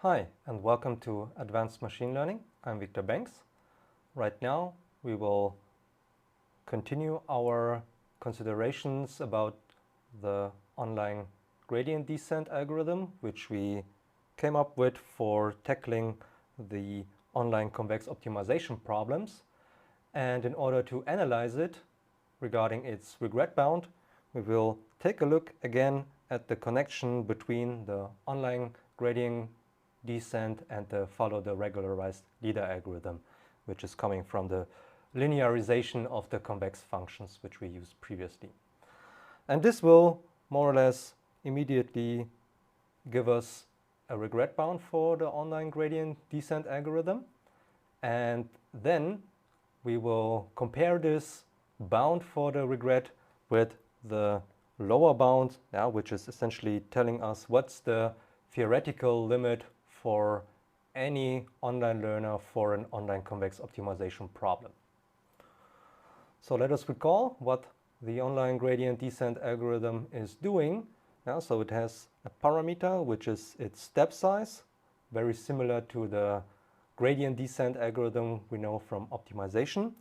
Hi, and welcome to Advanced Machine Learning. I'm Victor Banks. Right now, we will continue our considerations about the online gradient descent algorithm, which we came up with for tackling the online convex optimization problems. And in order to analyze it regarding its regret bound, we will take a look again at the connection between the online gradient descent and follow the regularized leader algorithm, which is coming from the linearization of the convex functions which we used previously. And this will more or less immediately give us a regret bound for the online gradient descent algorithm. And then we will compare this bound for the regret with the lower bound, which is essentially telling us what's the theoretical limit for any online learner for an online convex optimization problem. So let us recall what the online gradient descent algorithm is doing. So it has a parameter which is its step size, very similar to the gradient descent algorithm we know from optimization.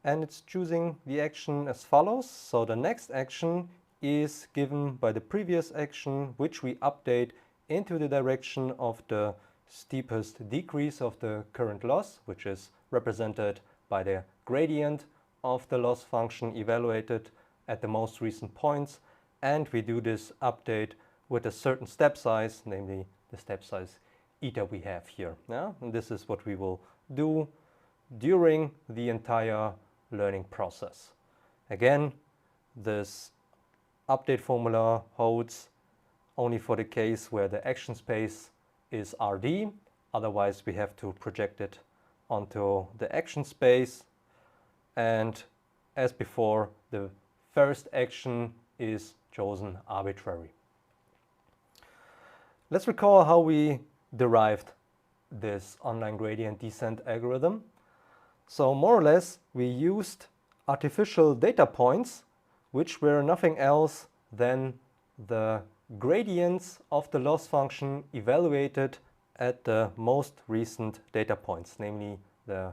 And it's choosing the action as follows. So the next action is given by the previous action, which we update into the direction of the steepest decrease of the current loss, which is represented by the gradient of the loss function evaluated at the most recent points. And we do this update with a certain step size, namely the step size eta we have here. And this is what we will do during the entire learning process. Again, this update formula holds only for the case where the action space is RD. Otherwise, we have to project it onto the action space. And as before, the first action is chosen arbitrary. Let's recall how we derived this online gradient descent algorithm. So more or less, we used artificial data points, which were nothing else than the gradients of the loss function evaluated at the most recent data points, namely the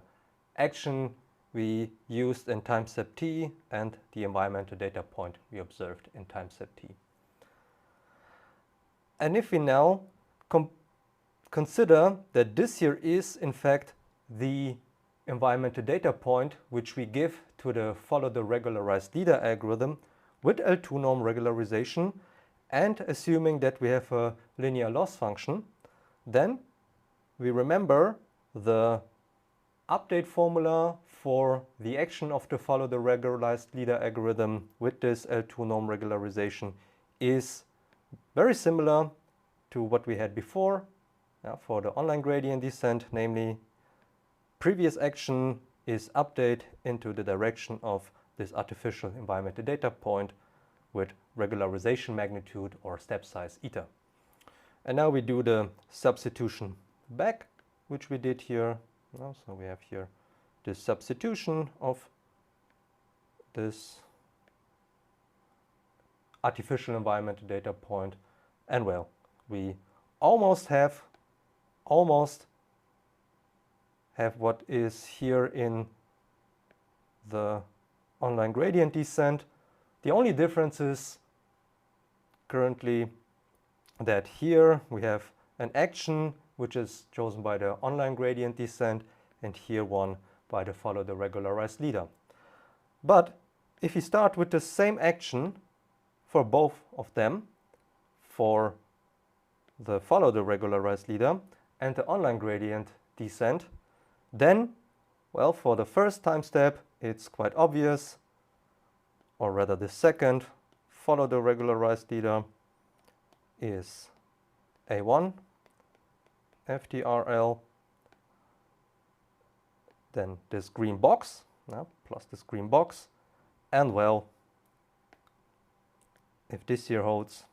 action we used in time step t and the environmental data point we observed in time step t. And if we now consider that this here is in fact the environmental data point which we give to the follow the regularized leader algorithm with L2 norm regularization, and assuming that we have a linear loss function, then we remember the update formula for the action of the follow the regularized leader algorithm with this L2 norm regularization is very similar to what we had before for the online gradient descent, namely previous action is update into the direction of this artificial environmental data point with regularization magnitude or step size eta. And now we do the substitution back, which we did here. So we have here this substitution of this artificial environmental data point. And well, we almost have what is here in the online gradient descent. The only difference is currently that here we have an action which is chosen by the online gradient descent, and here one by the follow the regularized leader. But if you start with the same action for both of them, for the follow the regularized leader and the online gradient descent, then, well, for the first time step, it's quite obvious, or rather the second follow the regularized leader is A1 FTRL, then this green box, plus this green box, and well, if this here holds,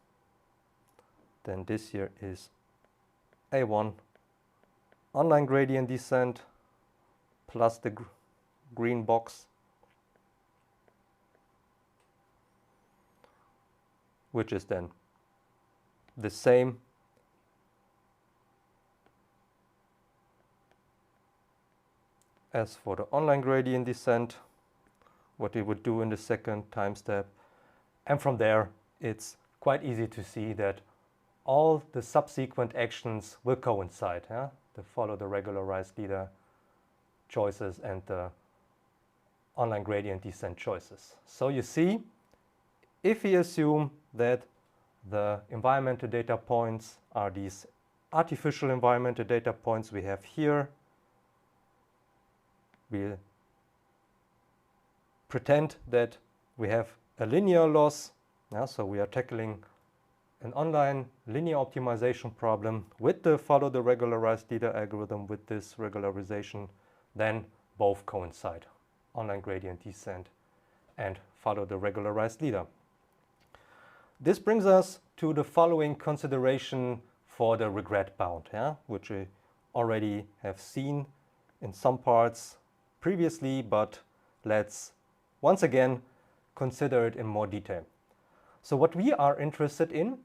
then this here is A1 online gradient descent plus the green box, which is then the same as for the online gradient descent, what we would do in the second time step. And from there, it's quite easy to see that all the subsequent actions will coincide, to follow the regularized leader choices and the online gradient descent choices. So you see, if we assume that the environmental data points are these artificial environmental data points we have here, we pretend that we have a linear loss. So we are tackling an online linear optimization problem with the follow the regularized leader algorithm with this regularization. Then both coincide, online gradient descent and follow the regularized leader. This brings us to the following consideration for the regret bound, which we already have seen in some parts previously, but let's once again consider it in more detail. So what we are interested in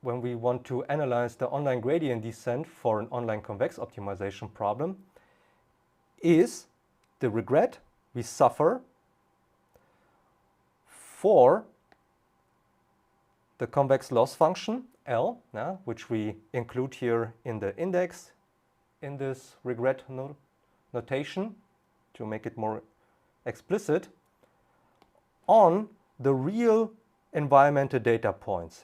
when we want to analyze the online gradient descent for an online convex optimization problem is the regret we suffer for the convex loss function L, which we include here in the index in this regret notation to make it more explicit, on the real environmental data points,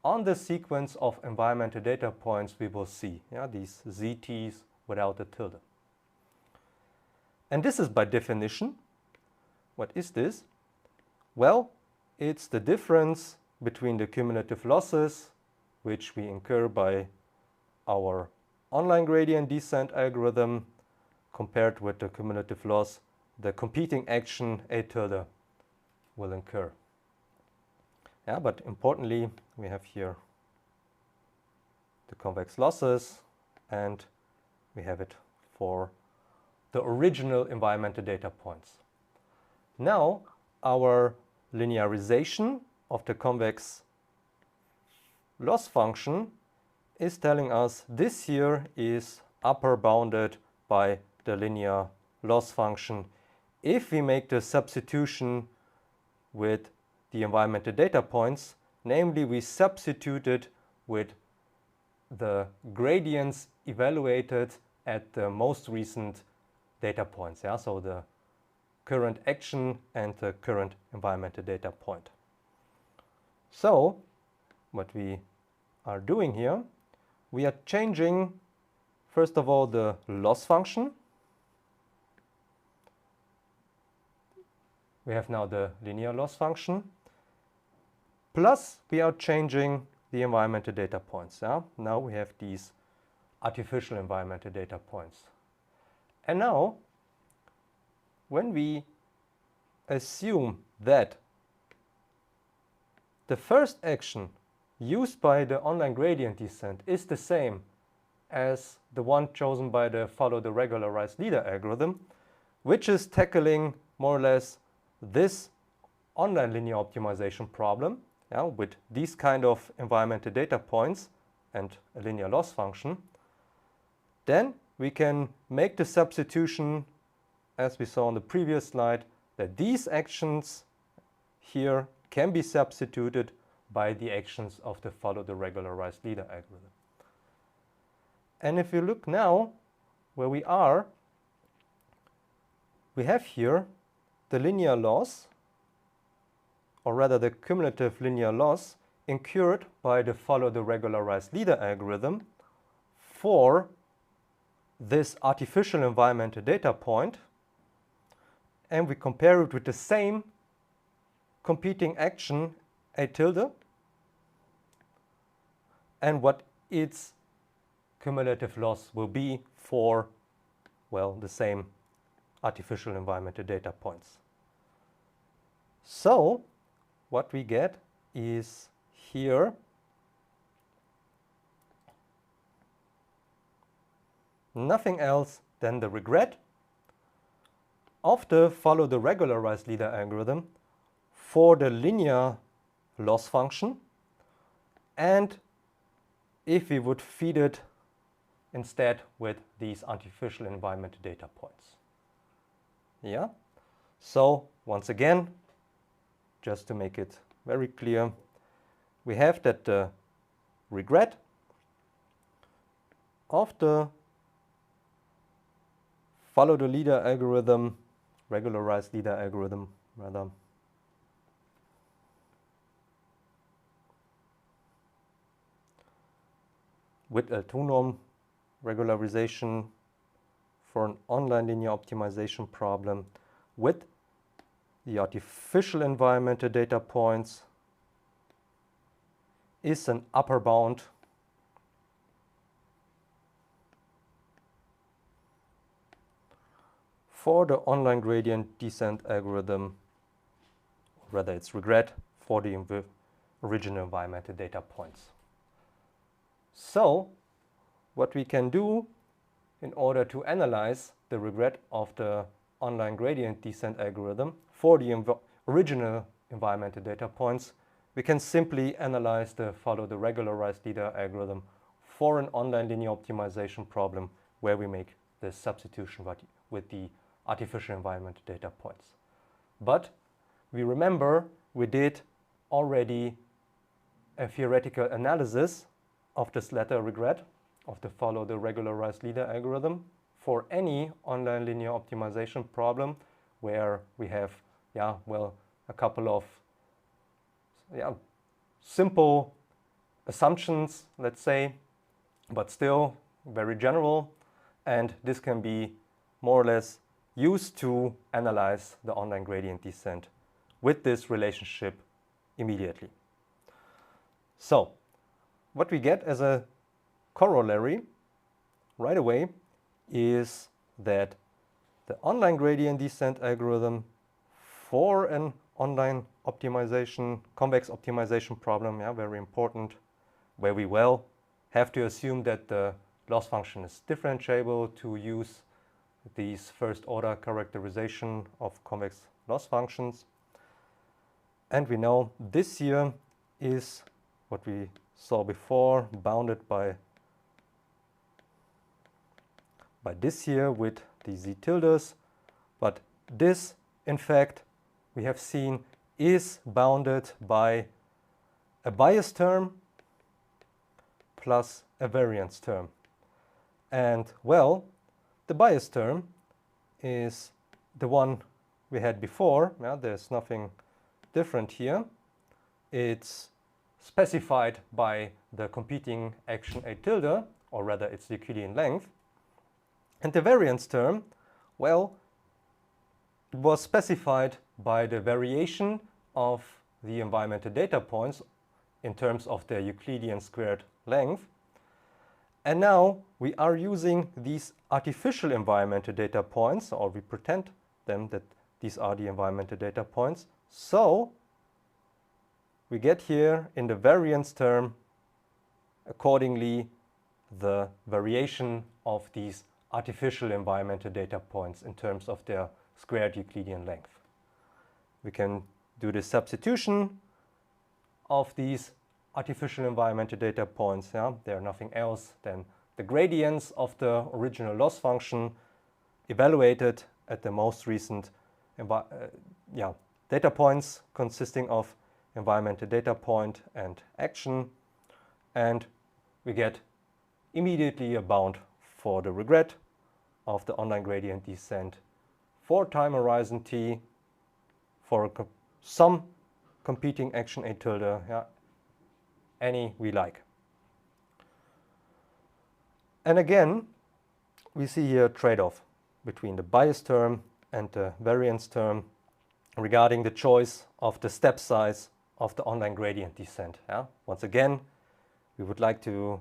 on the sequence of environmental data points we will see, these ZTs without the tilde. And this is by definition, what is this? Well, it's the difference between the cumulative losses which we incur by our online gradient descent algorithm compared with the cumulative loss the competing action A tilde will incur. But importantly, we have here the convex losses, and we have it for the original environmental data points. Now, our linearization of the convex loss function is telling us this here is upper bounded by the linear loss function if we make the substitution with the environmental data points, namely we substitute it with the gradients evaluated at the most recent data points, so the current action and the current environmental data point. So what we are doing here, we are changing first of all the loss function. We have now the linear loss function, plus we are changing the environmental data points. Now we have these artificial environmental data points. And now, when we assume that the first action used by the online gradient descent is the same as the one chosen by the follow the regularized leader algorithm, which is tackling more or less this online linear optimization problem, with these kind of environmental data points and a linear loss function, then we can make the substitution, as we saw on the previous slide, that these actions here can be substituted by the actions of the follow the regularized leader algorithm. And if you look now where we are, we have here the linear loss, or rather the cumulative linear loss incurred by the follow the regularized leader algorithm for this artificial environmental data point, and we compare it with the same competing action A tilde and what its cumulative loss will be for, well, the same artificial environmental data points. So what we get is here nothing else than the regret of the follow the regularized leader algorithm for the linear loss function, and if we would feed it instead with these artificial environmental data points. Yeah. So once again, just to make it very clear, we have that the regret of the follow the leader algorithm, regularized leader algorithm rather, with L2 norm regularization for an online linear optimization problem with the artificial environmental data points is an upper bound for the online gradient descent algorithm, rather it's regret for the original environmental data points. So what we can do in order to analyze the regret of the online gradient descent algorithm for the original environmental data points, we can simply analyze the follow the regularized leader algorithm for an online linear optimization problem where we make the substitution with the artificial environmental data points. But we remember we did already a theoretical analysis of this latter regret of the follow the regularized leader algorithm for any online linear optimization problem where we have a couple of simple assumptions, let's say, but still very general, and this can be more or less used to analyze the online gradient descent with this relationship immediately. So what we get as a corollary right away is that the online gradient descent algorithm for an online optimization, convex optimization problem, very important, where we have to assume that the loss function is differentiable to use these first order characterization of convex loss functions. And we know this here is what we saw before, bounded by this here with the z tildes, but this in fact we have seen is bounded by a bias term plus a variance term. And well, the bias term is the one we had before. There's nothing different here. It's specified by the competing action A tilde, or rather it's the Euclidean length. And the variance term, well, it was specified by the variation of the environmental data points in terms of their Euclidean squared length. And now we are using these artificial environmental data points, or we pretend them that these are the environmental data points. So we get here in the variance term accordingly the variation of these artificial environmental data points in terms of their squared Euclidean length. We can do the substitution of these artificial environmental data points. They are nothing else than the gradients of the original loss function evaluated at the most recent data points consisting of environmental data point and action. And we get immediately a bound for the regret of the online gradient descent for time horizon t for some competing action A tilde, any we like. And again, we see here a trade-off between the bias term and the variance term regarding the choice of the step size of the online gradient descent. Once again, we would like to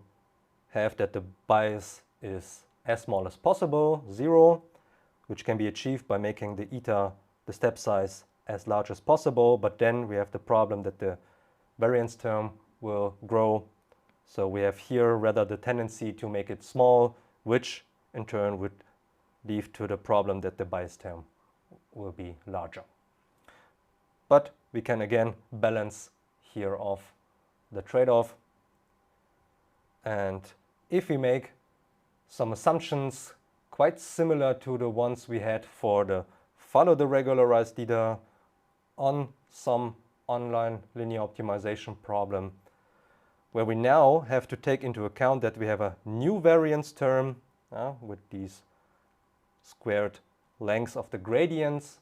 have that the bias is as small as possible, 0, which can be achieved by making the eta, the step size, as large as possible. But then we have the problem that the variance term will grow. So we have here rather the tendency to make it small, which in turn would lead to the problem that the bias term will be larger. But we can again balance here off the trade-off. And if we make some assumptions quite similar to the ones we had for the follow the regularized leader on some online linear optimization problem, where we now have to take into account that we have a new variance term with these squared lengths of the gradients.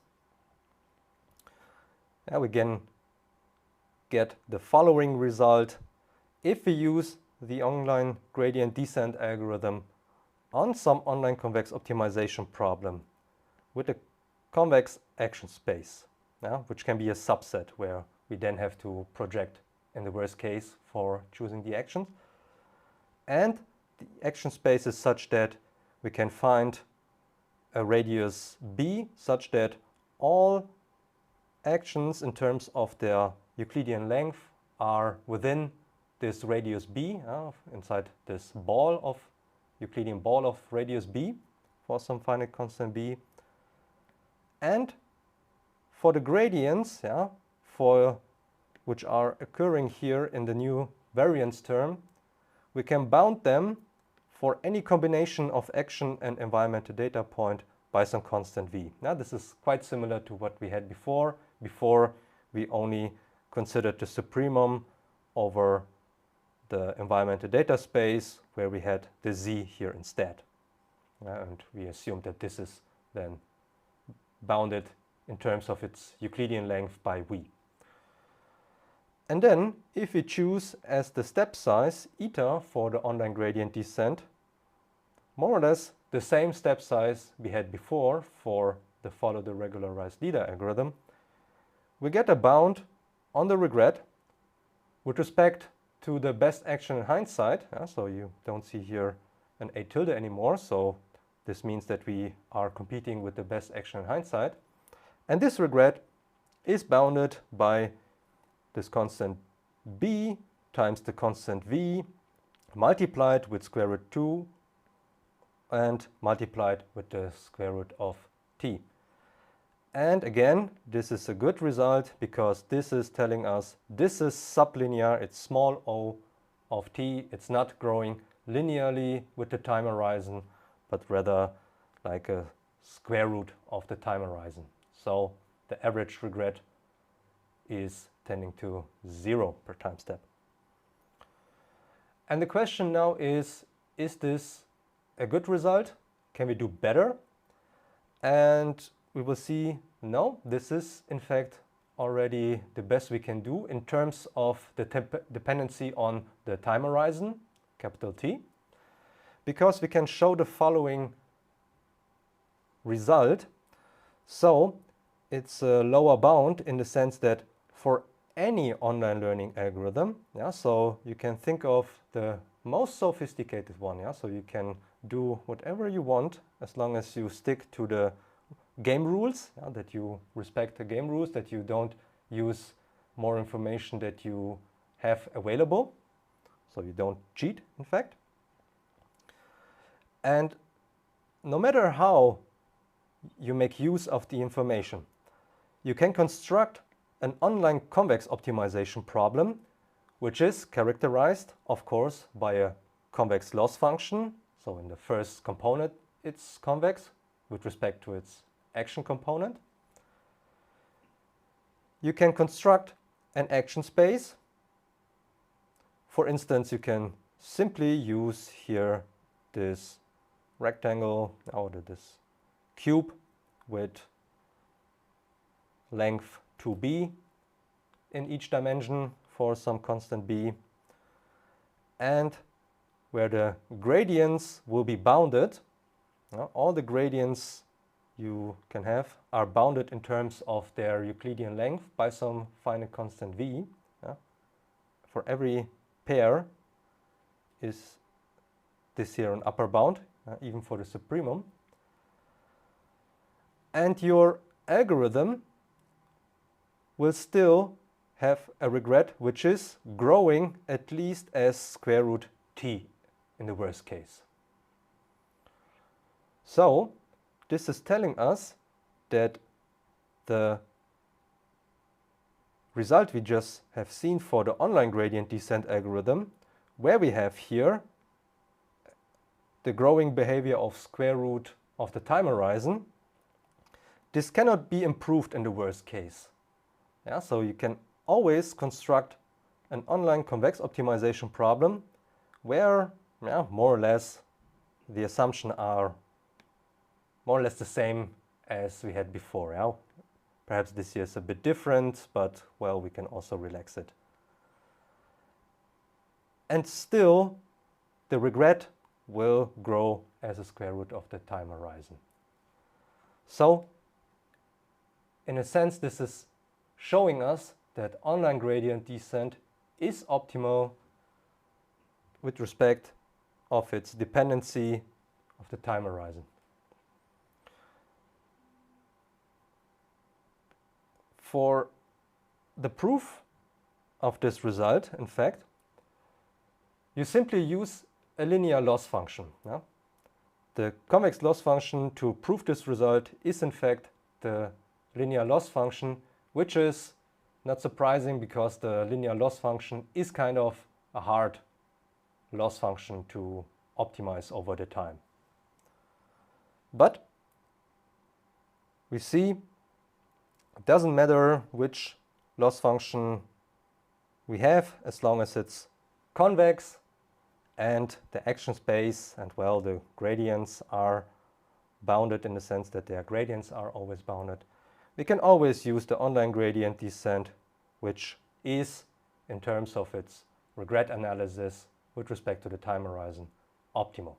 We can get the following result if we use the online gradient descent algorithm on some online convex optimization problem with a convex action space, which can be a subset where we then have to project in the worst case for choosing the actions. And the action space is such that we can find a radius b such that all actions in terms of their Euclidean length are within this radius b, inside this ball of Euclidean ball of radius b for some finite constant b. And for the gradients, for which are occurring here in the new variance term, we can bound them for any combination of action and environmental data point by some constant v. Now this is quite similar to what we had before. Before we only considered the supremum over the environmental data space, where we had the z here instead. And we assumed that this is then bounded in terms of its Euclidean length by v. And then if we choose as the step size eta for the online gradient descent, more or less the same step size we had before for the follow the regularized leader algorithm, we get a bound on the regret with respect to the best action in hindsight. So you don't see here an a tilde anymore. So this means that we are competing with the best action in hindsight. And this regret is bounded by this constant b times the constant v multiplied with square root 2 and multiplied with the square root of t. And again, this is a good result because this is telling us this is sublinear, it's small o of t. It's not growing linearly with the time horizon, but rather like a square root of the time horizon. So the average regret is tending to 0 per time step. And the question now is this a good result? Can we do better? And we will see, no, this is in fact already the best we can do in terms of the dependency on the time horizon, capital T, because we can show the following result. So it's a lower bound in the sense that for any online learning algorithm, so you can think of the most sophisticated one, so you can do whatever you want as long as you stick to the game rules, that you respect the game rules, that you don't use more information that you have available, so you don't cheat, in fact. And no matter how you make use of the information, you can construct an online convex optimization problem, which is characterized, of course, by a convex loss function. So in the first component, it's convex with respect to its action component. You can construct an action space. For instance, you can simply use here this rectangle or this cube with length 2b in each dimension for some constant b, and where the gradients will be bounded. All the gradients you can have are bounded in terms of their Euclidean length by some finite constant v. For every pair is this here an upper bound, even for the supremum. And your algorithm will still have a regret which is growing at least as square root t in the worst case. So this is telling us that the result we just have seen for the online gradient descent algorithm, where we have here the growing behavior of square root of the time horizon, this cannot be improved in the worst case. Yeah, so you can always construct an online convex optimization problem where more or less the assumptions are more or less the same as we had before. Yeah? Perhaps this year is a bit different, but well, we can also relax it. And still, the regret will grow as a square root of the time horizon. So, in a sense, this is showing us that online gradient descent is optimal with respect of its dependency of the time horizon. For the proof of this result, in fact, you simply use a linear loss function. Yeah? The convex loss function to prove this result is in fact the linear loss function, which is not surprising because the linear loss function is kind of a hard loss function to optimize over the time. But we see it doesn't matter which loss function we have as long as it's convex and the action space and well the gradients are bounded in the sense that their gradients are always bounded. We can always use the online gradient descent, which is in terms of its regret analysis with respect to the time horizon optimal.